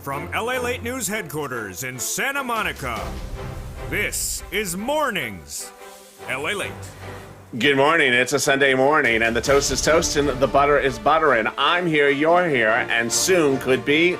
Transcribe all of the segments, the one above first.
From LALATE News headquarters in Santa Monica, this is Mornings LALATE. Good morning. It's a Sunday morning, and the toast is toasting, the butter is buttering. I'm here, you're here, and soon could be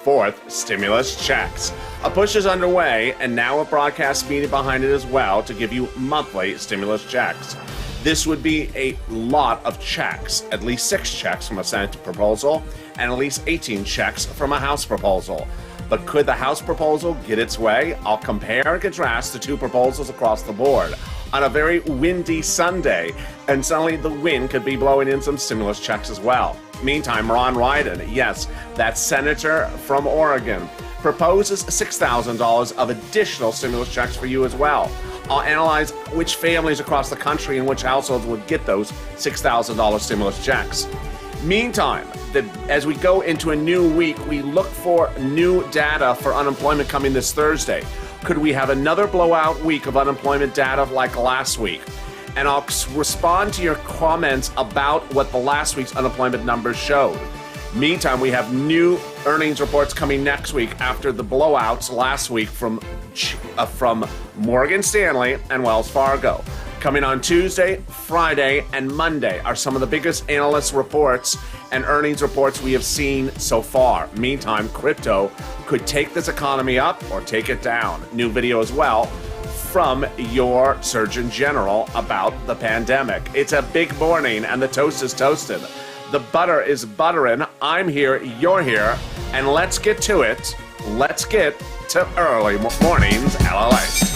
fourth stimulus checks. A push is underway, and now a broadcast meeting behind it as well to give you monthly stimulus checks. This would be a lot of checks, at least 6 checks from a Senate proposal, and at least 18 checks from a House proposal. But could the House proposal get its way? I'll compare and contrast the two proposals across the board on a very windy Sunday, and suddenly the wind could be blowing in some stimulus checks as well. Meantime, Ron Wyden, yes, that senator from Oregon, proposes $6,000 of additional stimulus checks for you as well. I'll analyze which families across the country and which households would get those $6,000 stimulus checks. Meantime, as we go into a new week, we look for new data for unemployment coming this Thursday. Could we have another blowout week of unemployment data like last week? And I'll respond to your comments about what the last week's unemployment numbers showed. Meantime, we have new earnings reports coming next week after the blowouts last week from Morgan Stanley and Wells Fargo. Coming on Tuesday, Friday, and Monday are some of the biggest analyst reports and earnings reports we have seen so far. Meantime, crypto could take this economy up or take it down. New video as well from your Surgeon General about the pandemic. It's a big morning and the toast is toasted. The butter is buttering. I'm here, you're here, and let's get to it. Let's get to early mornings LALATE.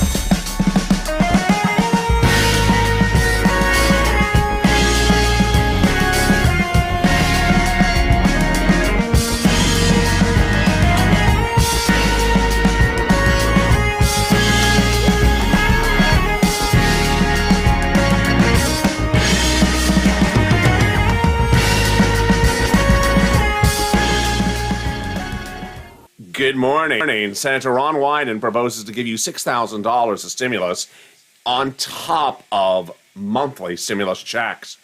Good morning. Senator Ron Wyden proposes to give you $6,000 of stimulus on top of monthly stimulus checks.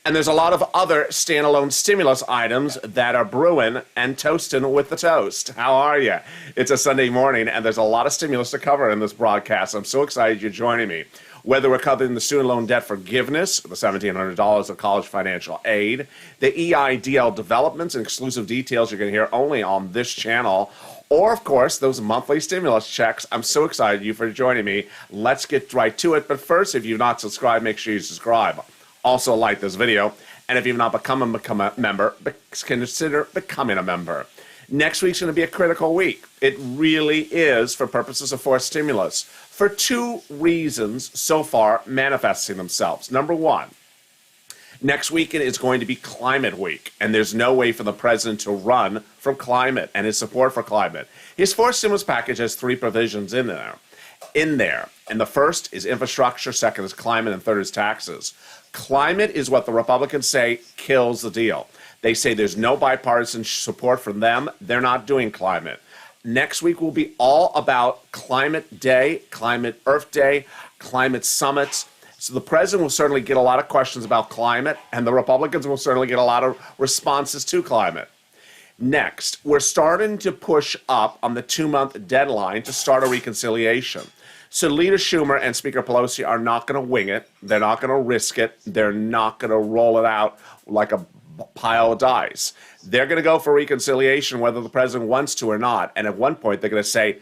And there's a lot of other standalone stimulus items that are brewing and toasting with the toast. How are you? It's a Sunday morning, and there's a lot of stimulus to cover in this broadcast. I'm so excited you're joining me. Whether we're covering the student loan debt forgiveness, the $1,700 of college financial aid, the EIDL developments and exclusive details you're going to hear only on this channel, or, of course, those monthly stimulus checks. I'm so excited you for joining me. Let's get right to it. But first, if you've not subscribed, make sure you subscribe. Also, like this video. And if you've not become a member, consider becoming a member. Next week's going to be a critical week. It really is for purposes of forced stimulus for 2 reasons so far manifesting themselves. Number one, next weekend is going to be climate week, and there's no way for the president to run from climate and his support for climate. His forced stimulus package has 3 provisions in there. And the first is infrastructure, second is climate, and third is taxes. Climate is what the Republicans say kills the deal. They say there's no bipartisan support from them. They're not doing climate. Next week will be all about Climate Day, Climate Earth Day, climate summits. So the president will certainly get a lot of questions about climate, and the Republicans will certainly get a lot of responses to climate. Next, we're starting to push up on the 2-month deadline to start a reconciliation. So Leader Schumer and Speaker Pelosi are not going to wing it. They're not going to risk it. They're not going to roll it out like a pile of dice. They're going to go for reconciliation whether the president wants to or not. And at one point, they're going to say,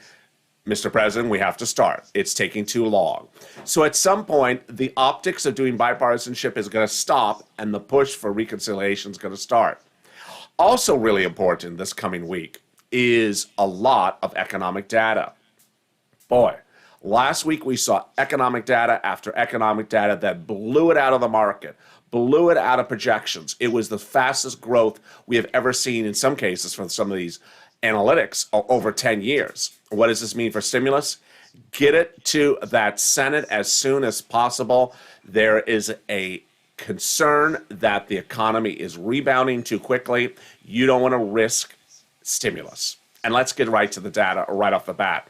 Mr. President, we have to start. It's taking too long. So at some point, the optics of doing bipartisanship is going to stop, and the push for reconciliation is going to start. Also really important this coming week is a lot of economic data. Boy, last week we saw economic data after economic data that blew it out of the market, blew it out of projections. It was the fastest growth we have ever seen in some cases from some of these analytics over 10 years. What does this mean for stimulus? Get it to that Senate as soon as possible. There is a concern that the economy is rebounding too quickly. You don't want to risk stimulus. And let's get right to the data right off the bat.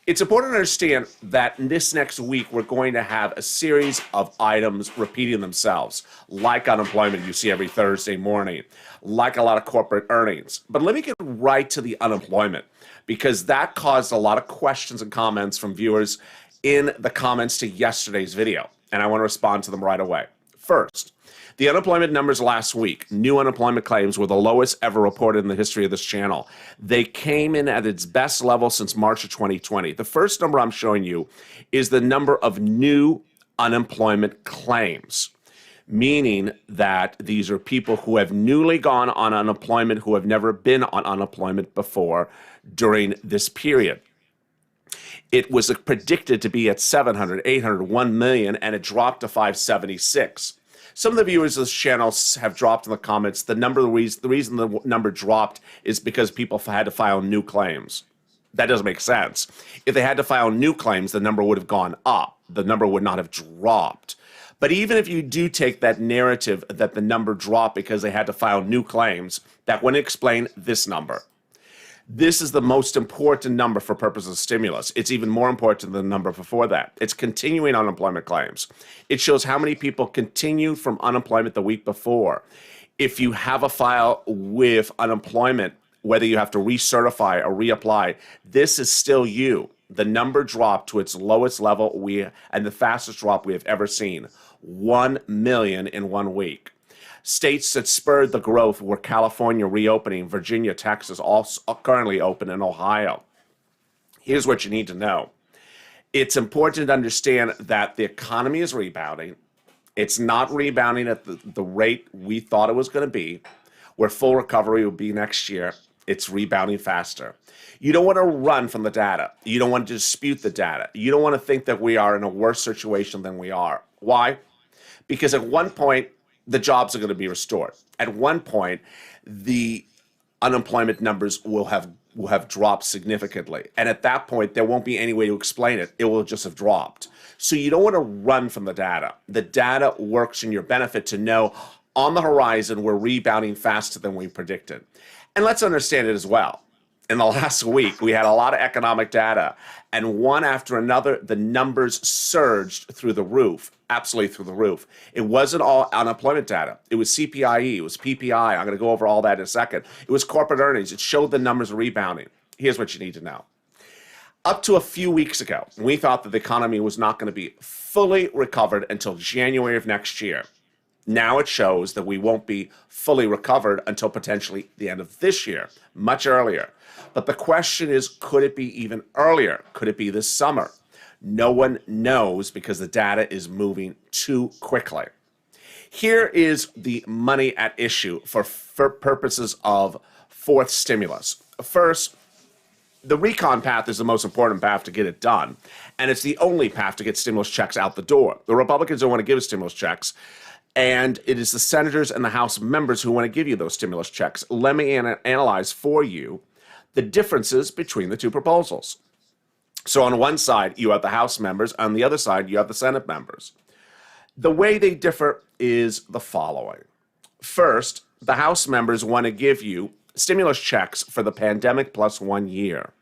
It's important to understand that this next week we're going to have a series of items repeating themselves, like unemployment you see every Thursday morning, like a lot of corporate earnings. But let me get right to the unemployment, because that caused a lot of questions and comments from viewers in the comments to yesterday's video, and I want to respond to them right away. First, the unemployment numbers last week, new unemployment claims were the lowest ever reported in the history of this channel. They came in at its best level since March of 2020. The first number I'm showing you is the number of new unemployment claims, meaning that these are people who have newly gone on unemployment, who have never been on unemployment before during this period. It was predicted to be at 700, 800, 1 million, and it dropped to 576. Some of the viewers of this channel have dropped in the comments. The reason the number dropped is because people had to file new claims. That doesn't make sense. If they had to file new claims, the number would have gone up. The number would not have dropped. But even if you do take that narrative that the number dropped because they had to file new claims, that wouldn't explain this number. This is the most important number for purposes of stimulus. It's even more important than the number before that. It's continuing unemployment claims. It shows how many people continued from unemployment the week before. If you have a file with unemployment, whether you have to recertify or reapply, this is still you. The number dropped to its lowest level and the fastest drop we have ever seen, 1 million in 1 week. States that spurred the growth were California reopening, Virginia, Texas, all currently open, and Ohio. Here's what you need to know. It's important to understand that the economy is rebounding. It's not rebounding at the rate we thought it was going to be, where full recovery will be next year. It's rebounding faster. You don't want to run from the data. You don't want to dispute the data. You don't want to think that we are in a worse situation than we are. Why? Because at one point, the jobs are going to be restored. At one point, the unemployment numbers will have dropped significantly. And at that point, there won't be any way to explain it. It will just have dropped. So you don't want to run from the data. The data works in your benefit to know on the horizon we're rebounding faster than we predicted. And let's understand it as well. In the last week, we had a lot of economic data, and one after another, the numbers surged through the roof, absolutely through the roof. It wasn't all unemployment data. It was CPIE, it was PPI. I'm going to go over all that in a second. It was corporate earnings. It showed the numbers rebounding. Here's what you need to know. Up to a few weeks ago, we thought that the economy was not going to be fully recovered until January of next year. Now it shows that we won't be fully recovered until potentially the end of this year, much earlier. But the question is, could it be even earlier? Could it be this summer? No one knows because the data is moving too quickly. Here is the money at issue for purposes of fourth stimulus. First, the recon path is the most important path to get it done, and it's the only path to get stimulus checks out the door. The Republicans don't want to give stimulus checks, and it is the senators and the House members who want to give you those stimulus checks. Let me analyze for you the differences between the two proposals. So on one side, you have the House members. On the other side, you have the Senate members. The way they differ is the following. First, the House members want to give you stimulus checks for the pandemic plus 1 year.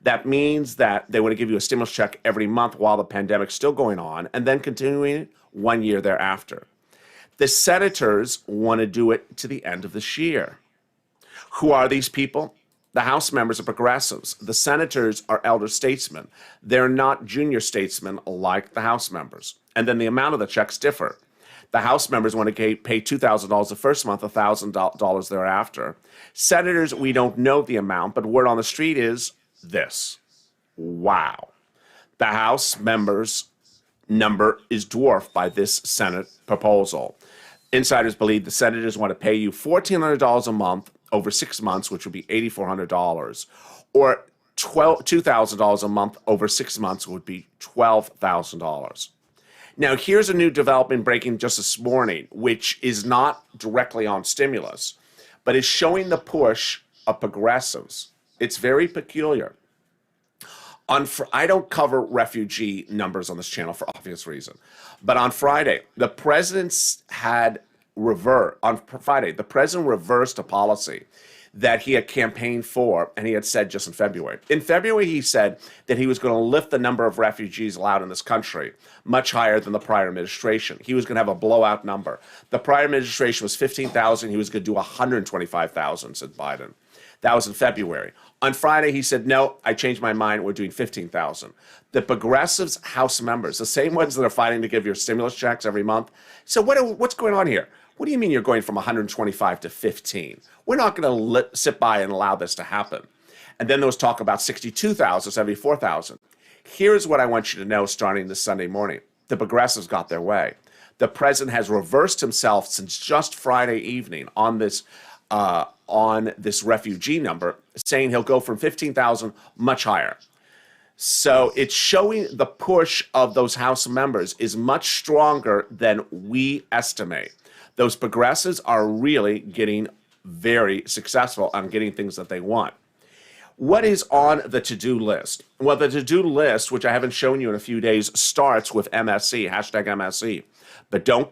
That means that they want to give you a stimulus check every month while the pandemic's still going on, and then continuing 1 year thereafter. The senators want to do it to the end of this year. Who are these people? The House members are progressives. The senators are elder statesmen. They're not junior statesmen like the House members. And then the amount of the checks differ. The House members want to pay $2,000 the first month, $1,000 thereafter. Senators, we don't know the amount, but word on the street is this. Wow. The House members' number is dwarfed by this Senate proposal. Insiders believe the senators want to pay you $1,400 a month over 6 months, which would be $8,400, or $2,000 a month over 6 months would be $12,000. Now, here's a new development breaking just this morning, which is not directly on stimulus, but is showing the push of progressives. It's very peculiar. I don't cover refugee numbers on this channel for obvious reason, but on Friday, the president reversed a policy that he had campaigned for, and he had said just in February. In February, he said that he was going to lift the number of refugees allowed in this country much higher than the prior administration. He was going to have a blowout number. The prior administration was 15,000. He was going to do 125,000, said Biden. That was in February. On Friday, he said, no, I changed my mind. We're doing 15,000. The progressives House members, the same ones that are fighting to give your stimulus checks every month. So what's going on here? What do you mean you're going from 125 to 15? We're not going to sit by and allow this to happen. And then there was talk about 62,000, 74,000. Here's what I want you to know starting this Sunday morning. The progressives got their way. The president has reversed himself since just Friday evening on this refugee number, saying he'll go from 15,000 much higher. So it's showing the push of those House members is much stronger than we estimate. Those progressives are really getting very successful on getting things that they want. What is on the to-do list? Well, the to-do list, which I haven't shown you in a few days, starts with MSC, hashtag MSC. But don't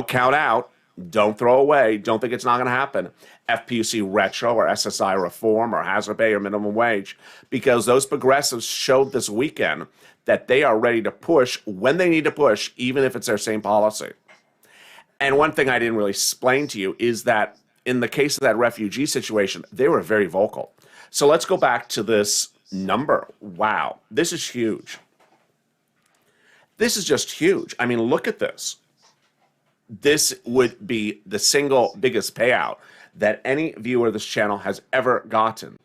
count out. Don't throw away. Don't think it's not going to happen. FPUC retro or SSI reform or hazard pay or minimum wage, because those progressives showed this weekend that they are ready to push when they need to push, even if it's their same policy. And one thing I didn't really explain to you is that in the case of that refugee situation, they were very vocal. So let's go back to this number. Wow, this is huge. This is just huge. I mean, look at this. This would be the single biggest payout that any viewer of this channel has ever gotten.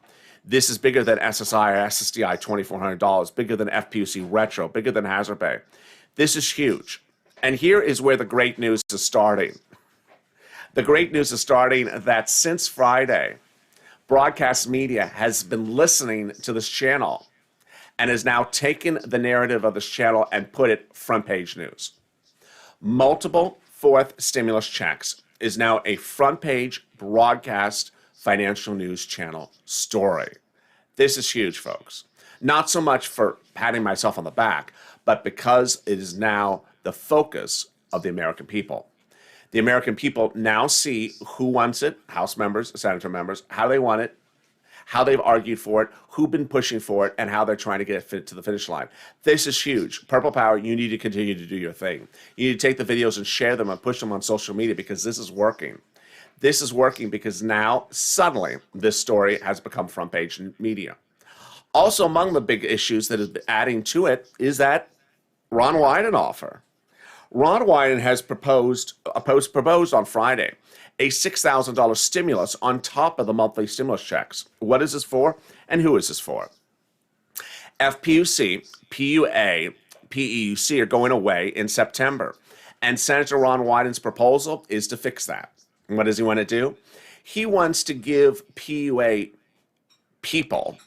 This is bigger than SSI or SSDI $2,400, bigger than FPUC retro, bigger than hazard pay. This is huge. And here is where the great news is starting. The great news is starting that since Friday, broadcast media has been listening to this channel and has now taken the narrative of this channel and put it front page news. Multiple fourth stimulus checks is now a front page broadcast financial news channel story. This is huge, folks. Not so much for patting myself on the back, but because it is now the focus of the American people. The American people now see who wants it, House members, Senator members, how they want it, how they've argued for it, who've been pushing for it, and how they're trying to get it to the finish line. This is huge. Purple Power, you need to continue to do your thing. You need to take the videos and share them and push them on social media because this is working. This is working because now, suddenly, this story has become front page media. Also, among the big issues that is adding to it is that Ron Wyden offer. Ron Wyden has proposed on Friday a $6,000 stimulus on top of the monthly stimulus checks. What is this for, and who is this for? FPUC, PUA, PEUC are going away in September, and Senator Ron Wyden's proposal is to fix that. And what does he want to do? He wants to give PUA people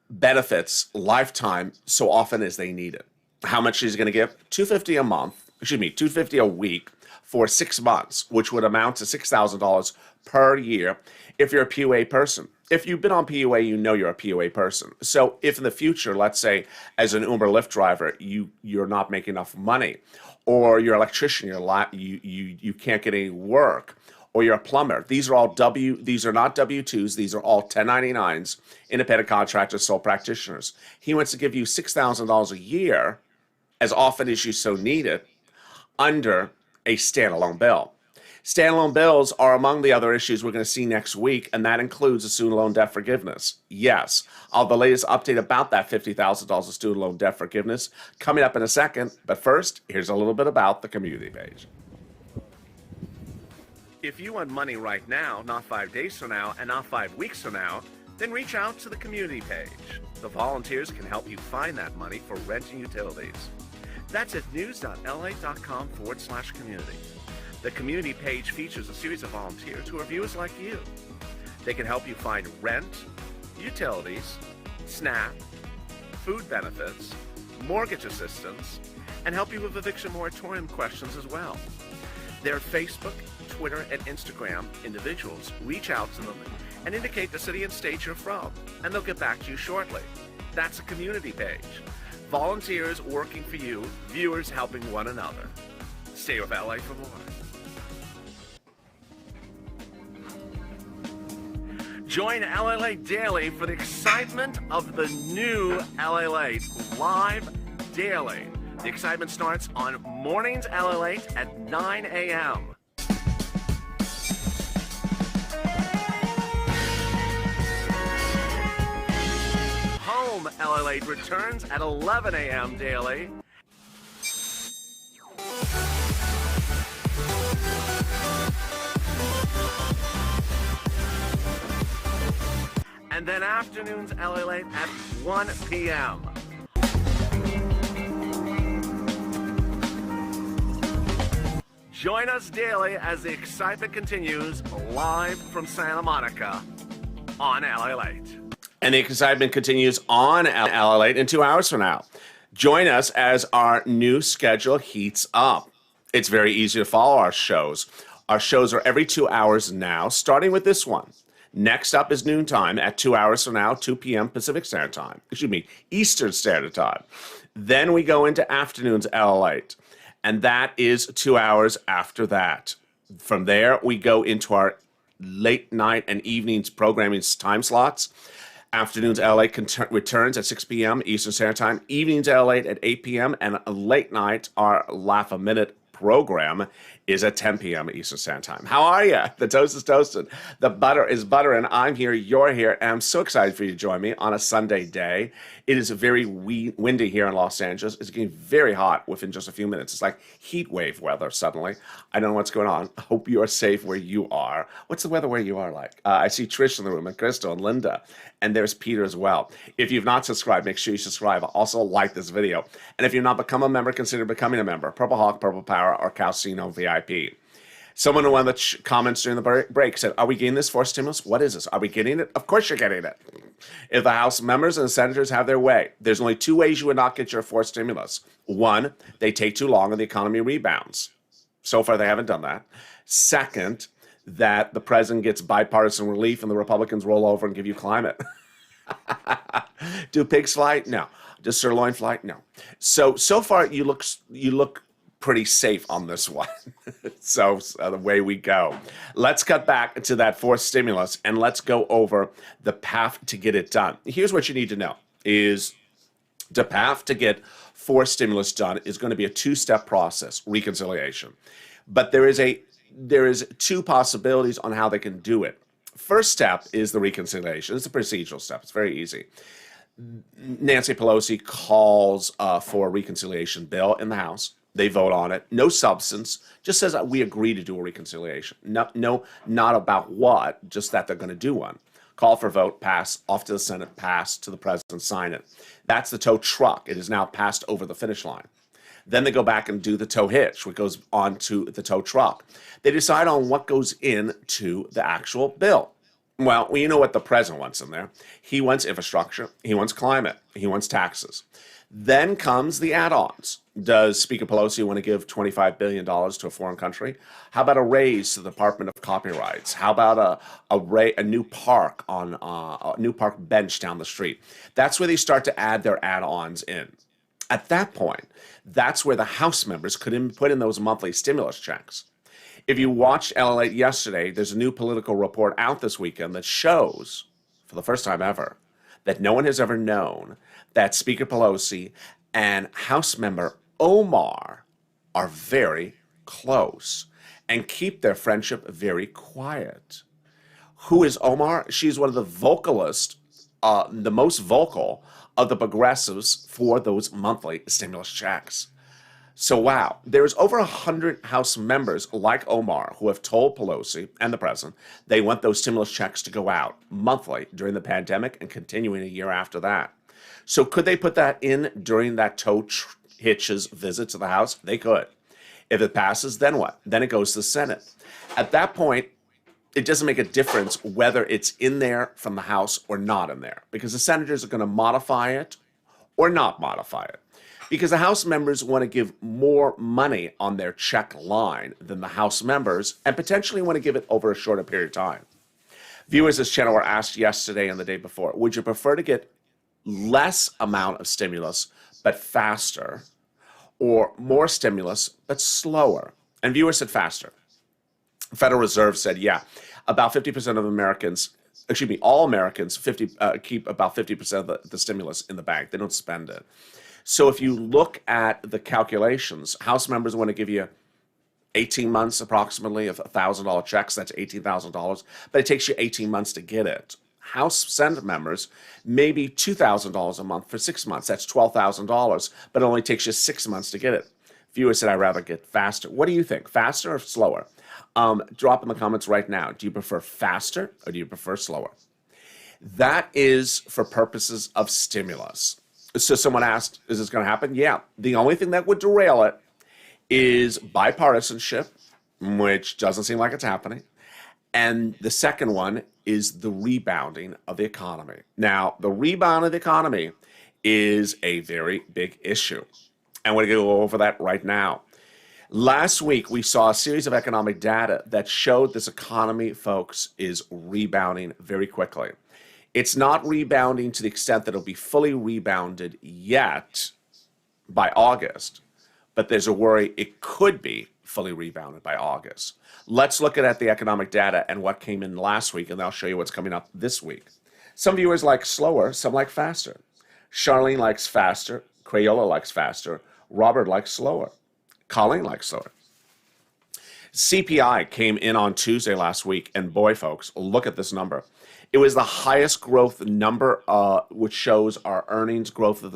benefits lifetime so often as they need it. How much is he going to give? $250 a month, $250 a week for 6 months, which would amount to $6,000 per year if you're a PUA person. If you've been on PUA, you know you're a PUA person. So if in the future, let's say as an Uber Lyft driver, you're not making enough money, or you're an electrician, you can't get any work, or you're a plumber. These are not W-2s, these are all 1099s, independent contractors, sole practitioners. He wants to give you $6,000 a year as often as you so need it under a standalone bill. Standalone bills are among the other issues we're going to see next week, and that includes the student loan debt forgiveness. Yes, I'll have the latest update about that $50,000 of student loan debt forgiveness coming up in a second, but first, here's a little bit about the community page. If you want money right now, not 5 days from now, and not 5 weeks from now, then reach out to the community page. The volunteers can help you find that money for rent and utilities. That's at news.la.com/community. The community page features a series of volunteers who are viewers like you. They can help you find rent, utilities, SNAP, food benefits, mortgage assistance, and help you with eviction moratorium questions as well. Their Facebook, Twitter, and Instagram individuals reach out to them and indicate the city and state you're from, and they'll get back to you shortly. That's a community page. Volunteers working for you, viewers helping one another. Stay with LA for more. Join LALATE Daily for the excitement of the new LALATE live daily. The excitement starts on mornings LALATE at 9 a.m. Home LALATE returns at 11 a.m. daily. And then afternoons LALATE at 1 p.m. Join us daily as the excitement continues live from Santa Monica on LALATE. And the excitement continues on LALATE in 2 hours from now. Join us as our new schedule heats up. It's very easy to follow our shows. Our shows are every 2 hours now, starting with this one. Next up is noontime at 2 hours from now, 2 p.m. Pacific Standard Time. Excuse me, Eastern Standard Time. Then we go into afternoons LALATE, and that is 2 hours after that. From there, we go into our late night and evenings programming time slots. Afternoons LALATE returns at 6 p.m. Eastern Standard Time. Evenings LALATE at 8 p.m. And late night, our Laugh a Minute program is at 10 p.m. Eastern Standard Time. How are you? The toast is toasted. The butter is buttering. I'm here. You're here. And I'm so excited for you to join me on a Sunday day. It is very windy here in Los Angeles. It's getting very hot within just a few minutes. It's like heat wave weather suddenly. I don't know what's going on. I hope you are safe where you are. What's the weather where you are like? I see Trish in the room and Crystal and Linda. And there's Peter as well. If you've not subscribed, make sure you subscribe. Also like this video. And if you've not become a member, consider becoming a member. Purple Hawk, Purple Power, or Calcino VIP. Someone in one of the comments during the break said, are we getting this forced stimulus? What is this? Are we getting it? Of course you're getting it. If the House members and the senators have their way, there's only two ways you would not get your forced stimulus. One, they take too long and the economy rebounds. So far, they haven't done that. Second, that the president gets bipartisan relief and the Republicans roll over and give you climate. Do pigs fly? No. Does sirloin fly? No. So far, you look pretty safe on this one. So the way we go. Let's cut back to that forced stimulus and let's go over the path to get it done. Here's what you need to know is the path to get forced stimulus done is going to be a two-step process, reconciliation. But there is two possibilities on how they can do it. First step is the reconciliation. It's a procedural step. It's very easy. Nancy Pelosi calls for a reconciliation bill in the House. They vote on it. No substance. Just says that we agree to do a reconciliation. No, not about what, just that they're going to do one. Call for vote, pass, off to the Senate, pass to the president, sign it. That's the tow truck. It is now passed over the finish line. Then they go back and do the tow hitch, which goes on to the tow truck. They decide on what goes into the actual bill. Well, you know what the president wants in there. He wants infrastructure. He wants climate. He wants taxes. Then comes the add-ons. Does Speaker Pelosi want to give $25 billion to a foreign country? How about a raise to the Department of Copyrights? How about a new park on a new park bench down the street? That's where they start to add their add-ons in. At that point, that's where the House members could put in those monthly stimulus checks. If you watched LALATE yesterday, there's a new political report out this weekend that shows, for the first time ever, that no one has ever known that Speaker Pelosi and House member Omar are very close and keep their friendship very quiet. Who is Omar? She's one of the vocalists, the most vocal of the progressives for those monthly stimulus checks. So wow, there's over 100 House members like Omar who have told Pelosi and the president they want those stimulus checks to go out monthly during the pandemic and continuing a year after that. So could they put that in during that tow hitch's visit to the House? They could. If it passes, then what? Then it goes to the Senate. At that point, it doesn't make a difference whether it's in there from the House or not in there, because the senators are going to modify it or not modify it. Because the House members want to give more money on their check line than the House members and potentially want to give it over a shorter period of time. Viewers of this channel were asked yesterday and the day before, would you prefer to get less amount of stimulus but faster, or more stimulus but slower? And viewers said faster. The Federal Reserve said, yeah, about 50% of Americans all Americans keep about 50% of the stimulus in the bank. They don't spend it. So if you look at the calculations, House members want to give you 18 months approximately of $1,000 checks. That's $18,000, but it takes you 18 months to get it. House Senate members, maybe $2,000 a month for 6 months. That's $12,000, but it only takes you 6 months to get it. Viewers said, I'd rather get faster. What do you think? Faster or slower? Drop in the comments right now. Do you prefer faster or do you prefer slower? That is for purposes of stimulus. So someone asked, is this going to happen? Yeah. The only thing that would derail it is bipartisanship, which doesn't seem like it's happening. And the second one is the rebounding of the economy. Now, the rebound of the economy is a very big issue. And we're going to go over that right now. Last week, we saw a series of economic data that showed this economy, folks, is rebounding very quickly. It's not rebounding to the extent that it'll be fully rebounded yet by August, but there's a worry it could be fully rebounded by August. Let's look at the economic data and what came in last week, and I'll show you what's coming up this week. Some viewers like slower, some like faster. Charlene likes faster, Crayola likes faster, Robert likes slower, Colleen likes slower. CPI came in on Tuesday last week, and boy, folks, look at this number. It was the highest growth number, which shows our earnings growth of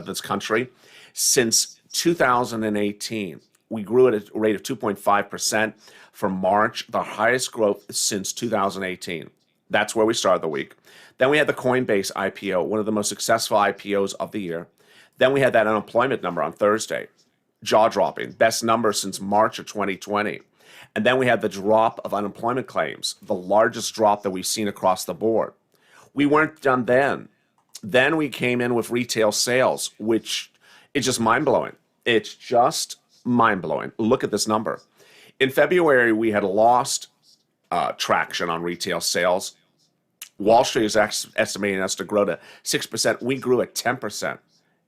this country since 2018. We grew at a rate of 2.5% for March, the highest growth since 2018. That's where we started the week. Then we had the Coinbase IPO, one of the most successful IPOs of the year. Then we had that unemployment number on Thursday, jaw-dropping, best number since March of 2020. And then we had the drop of unemployment claims, the largest drop that we've seen across the board. We weren't done then. Then we came in with retail sales, which is just mind-blowing. It's just mind-blowing. Look at this number. In February, we had lost traction on retail sales. Wall Street is estimating us to grow to 6%. We grew at 10%.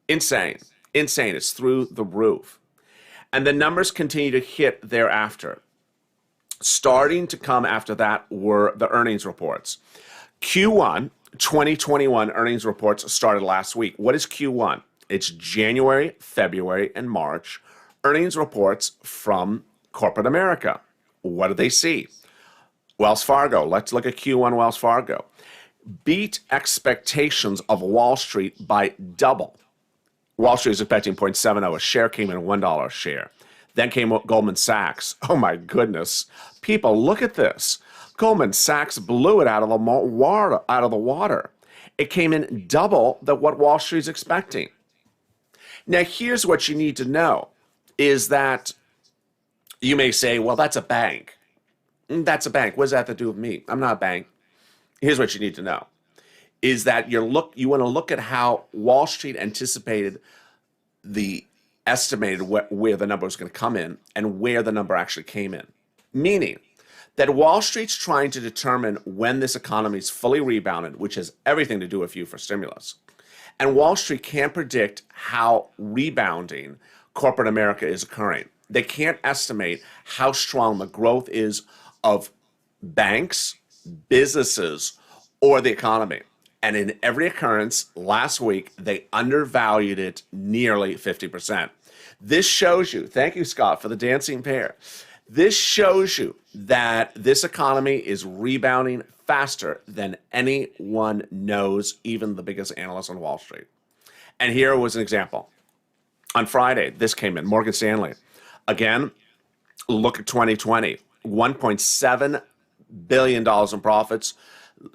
Insane. Insane. It's through the roof. And the numbers continue to hit thereafter. Starting to come after that were the earnings reports. Q1 2021 earnings reports started last week. What is Q1? It's January, February, and March earnings reports from corporate America. What do they see? Wells Fargo. Let's look at Q1 Wells Fargo. Beat expectations of Wall Street by double. Wall Street is expecting 0.70. A share came in at $1 a share. Then came Goldman Sachs. Oh my goodness. People, look at this. Goldman Sachs blew it out of the water. It came in double what Wall Street's expecting. Now, here's what you need to know is that you may say, well, that's a bank. That's a bank. What does that have to do with me? I'm not a bank. Here's what you need to know is that you want to look at how Wall Street anticipated the estimated where the number was going to come in and where the number actually came in. Meaning that Wall Street's trying to determine when this economy is fully rebounded, which has everything to do with you for stimulus. And Wall Street can't predict how rebounding corporate America is occurring. They can't estimate how strong the growth is of banks, businesses, or the economy. And in every occurrence last week, they undervalued it nearly 50%. This shows you, thank you, Scott, for the dancing pair. This shows you that this economy is rebounding faster than anyone knows, even the biggest analysts on Wall Street. And here was an example. On Friday, this came in, Morgan Stanley. Again, look at 2020, $1.7 billion in profits.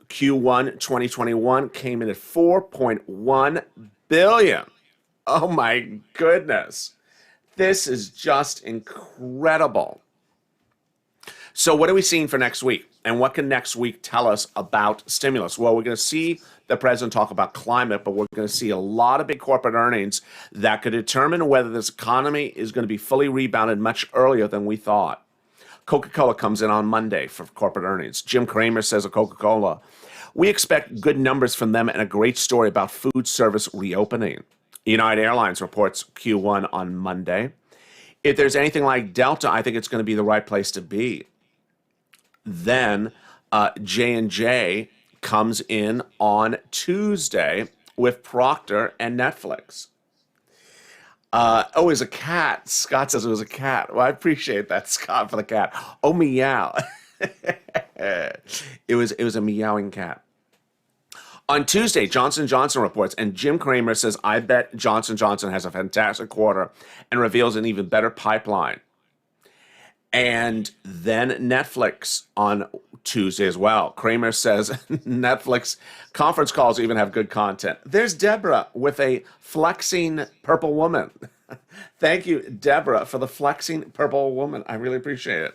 Q1 2021 came in at $4.1 billion. Oh my goodness. This is just incredible. So what are we seeing for next week? And what can next week tell us about stimulus? Well, we're going to see the president talk about climate, but we're going to see a lot of big corporate earnings that could determine whether this economy is going to be fully rebounded much earlier than we thought. Coca-Cola comes in on Monday for corporate earnings. Jim Cramer says of Coca-Cola, we expect good numbers from them and a great story about food service reopening. United Airlines reports Q1 on Monday. If there's anything like Delta, I think it's going to be the right place to be. Then J&J comes in on Tuesday with Procter and Netflix. Oh, it's a cat. Scott says it was a cat. Well, I appreciate that, Scott, for the cat. Oh, meow. It was a meowing cat. On Tuesday, Johnson & Johnson reports, and Jim Cramer says, I bet Johnson & Johnson has a fantastic quarter and reveals an even better pipeline. And then Netflix on Tuesday as well. Cramer says Netflix conference calls even have good content. There's Deborah with a flexing purple woman. Thank you, Deborah, for the flexing purple woman. I really appreciate it.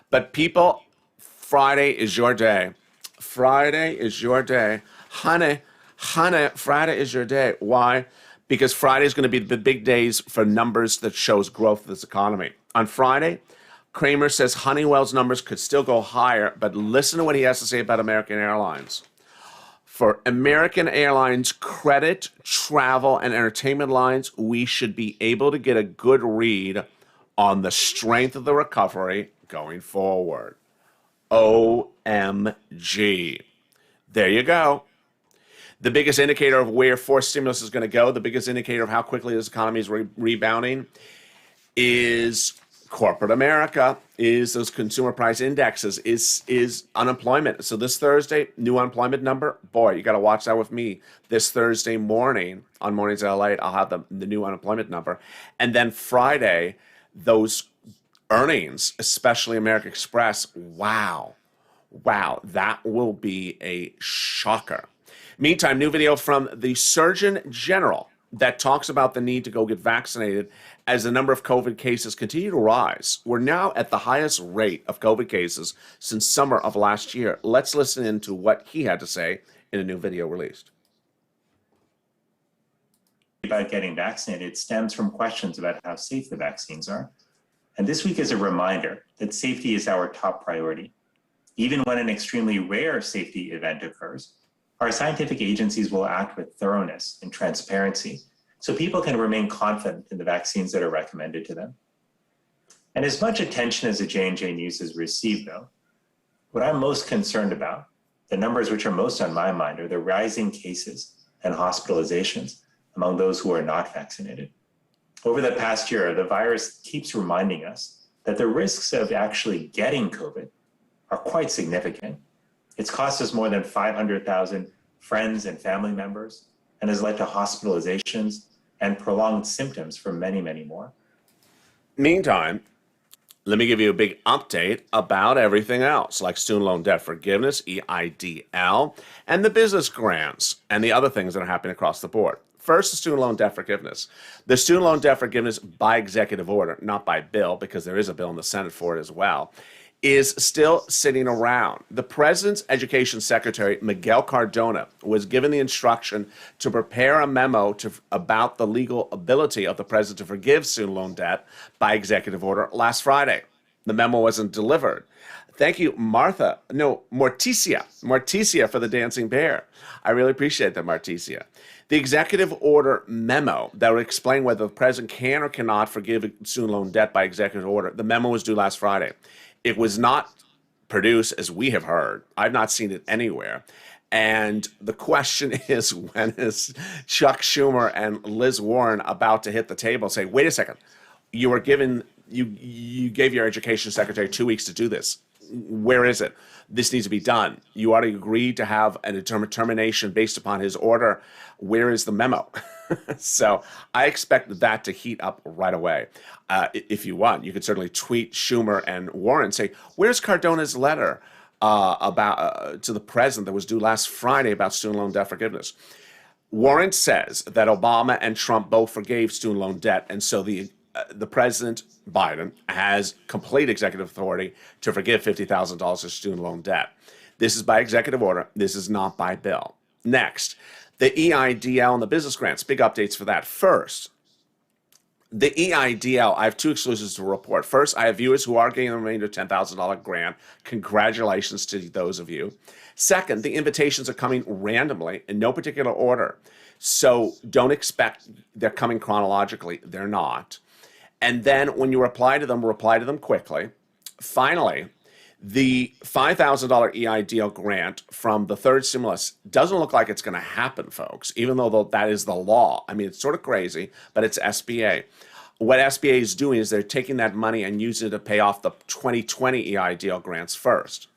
But people, Friday is your day. Friday is your day. Honey, Friday is your day. Why? Because Friday is going to be the big days for numbers that shows growth of this economy. On Friday, Cramer says Honeywell's numbers could still go higher, but listen to what he has to say about American Airlines. For American Airlines credit, travel, and entertainment lines, we should be able to get a good read on the strength of the recovery going forward. OMG. There you go. The biggest indicator of where forced stimulus is going to go, the biggest indicator of how quickly this economy is rebounding is corporate America, is those consumer price indexes, is unemployment. So this Thursday, new unemployment number, boy, you got to watch that with me. This Thursday morning on Mornings at LALATE, I'll have the new unemployment number. And then Friday, those earnings, especially American Express, wow, that will be a shocker. Meantime, new video from the Surgeon General that talks about the need to go get vaccinated as the number of COVID cases continue to rise. We're now at the highest rate of COVID cases since summer of last year. Let's listen in to what he had to say in a new video released. About getting vaccinated stems from questions about how safe the vaccines are. And this week is a reminder that safety is our top priority. Even when an extremely rare safety event occurs, our scientific agencies will act with thoroughness and transparency so people can remain confident in the vaccines that are recommended to them. And as much attention as the J&J news has received, though, what I'm most concerned about, the numbers which are most on my mind, are the rising cases and hospitalizations among those who are not vaccinated. Over the past year, the virus keeps reminding us that the risks of actually getting COVID are quite significant. It's cost us more than 500,000 friends and family members and has led to hospitalizations and prolonged symptoms for many, many more. Meantime, let me give you a big update about everything else, like student loan debt forgiveness, EIDL, and the business grants, and the other things that are happening across the board. First, the student loan debt forgiveness. The student loan debt forgiveness by executive order, not by bill, because there is a bill in the Senate for it as well, is still sitting around. The president's education secretary, Miguel Cardona, was given the instruction to prepare a memo about the legal ability of the president to forgive student loan debt by executive order last Friday. The memo wasn't delivered. Thank you, Morticia for the dancing bear. I really appreciate that, Morticia. The executive order memo that would explain whether the president can or cannot forgive student loan debt by executive order, the memo was due last Friday. It was not produced, as we have heard. I've not seen it anywhere. And the question is, when is Chuck Schumer and Liz Warren about to hit the table and say, wait a second, you gave your education secretary 2 weeks to do this. Where is it? This needs to be done. You already agreed to have a determination based upon his order. Where is the memo? So I expect that to heat up right away. If you want, you could certainly tweet Schumer and Warren, say, where's Cardona's letter to the president that was due last Friday about student loan debt forgiveness? Warren says that Obama and Trump both forgave student loan debt, and so the president, Biden, has complete executive authority to forgive $50,000 of student loan debt. This is by executive order. This is not by bill. Next, the EIDL and the business grants. Big updates for that. First, the EIDL, I have two exclusives to report. First, I have viewers who are getting the remainder $10,000 grant. Congratulations to those of you. Second, the invitations are coming randomly in no particular order. So don't expect they're coming chronologically. They're not. And then when you reply to them quickly. Finally, The $5,000 EIDL grant from the third stimulus doesn't look like it's going to happen, folks, even though that is the law. I mean, it's sort of crazy, but it's SBA. What SBA is doing is they're taking that money and using it to pay off the 2020 EIDL grants first.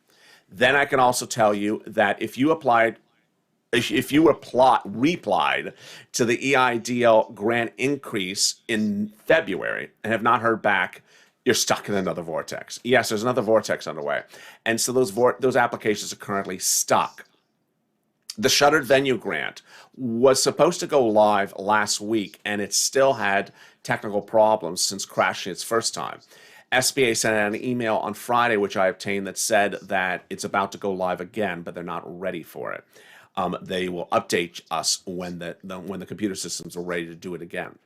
Then I can also tell you that if you replied to the EIDL grant increase in February and have not heard back, you're stuck in another vortex. Yes, there's another vortex underway. And so those applications are currently stuck. The shuttered venue grant was supposed to go live last week, and it still had technical problems since crashing its first time. SBA sent out an email on Friday, which I obtained, that said that it's about to go live again, but they're not ready for it. They will update us when the computer systems are ready to do it again.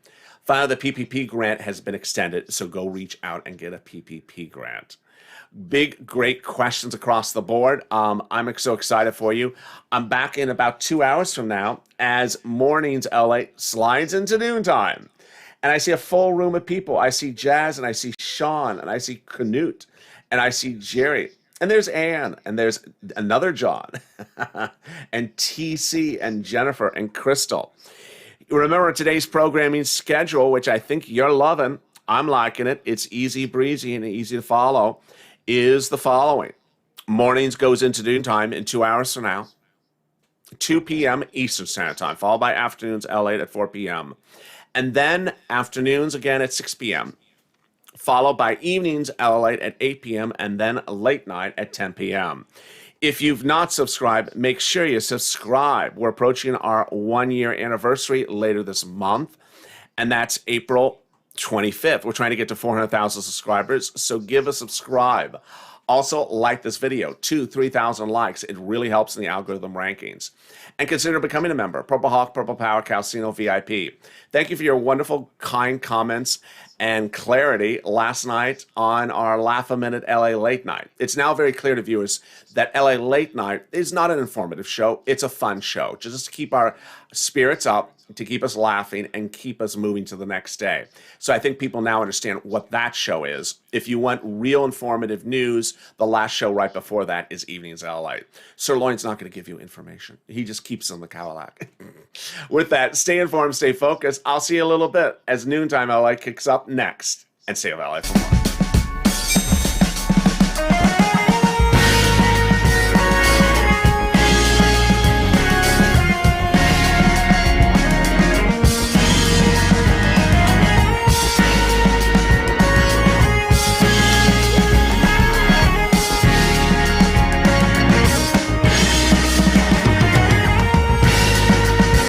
Finally, the PPP grant has been extended, so go reach out and get a PPP grant. Big, great questions across the board. I'm so excited for you. I'm back in about 2 hours from now as Mornings LA slides into noontime. And I see a full room of people. I see Jazz, and I see Sean, and I see Knut, and I see Jerry. And there's Ann, and there's another John, and TC, and Jennifer, and Crystal. Remember today's programming schedule, which I think you're loving. I'm liking it. It's easy breezy and easy to follow, is the following. Mornings goes into noontime in 2 hours from now, 2 p.m. Eastern Standard Time, followed by afternoons LA at 4 p.m. And then afternoons again at 6 p.m., followed by evenings LA at 8 p.m., and then late night at 10 p.m. If you've not subscribed, make sure you subscribe. We're approaching our 1-year anniversary later this month, and that's April 25th. We're trying to get to 400,000 subscribers, so give a subscribe. Also, like this video, 3,000 likes. It really helps in the algorithm rankings. And consider becoming a member, Purple Hawk, Purple Power, Calcino VIP. Thank you for your wonderful, kind comments and clarity last night on our Laugh-A-Minute LA Late Night. It's now very clear to viewers that LA Late Night is not an informative show. It's a fun show, just to keep our spirits up, to keep us laughing, and keep us moving to the next day. So I think people now understand what that show is. If you want real informative news, the last show right before that is Evenings LA. Sirloin's not going to give you information. He just keeps on the Cadillac. With that, stay informed, stay focused. I'll see you a little bit as Noontime LA kicks up next. And stay with LA for more.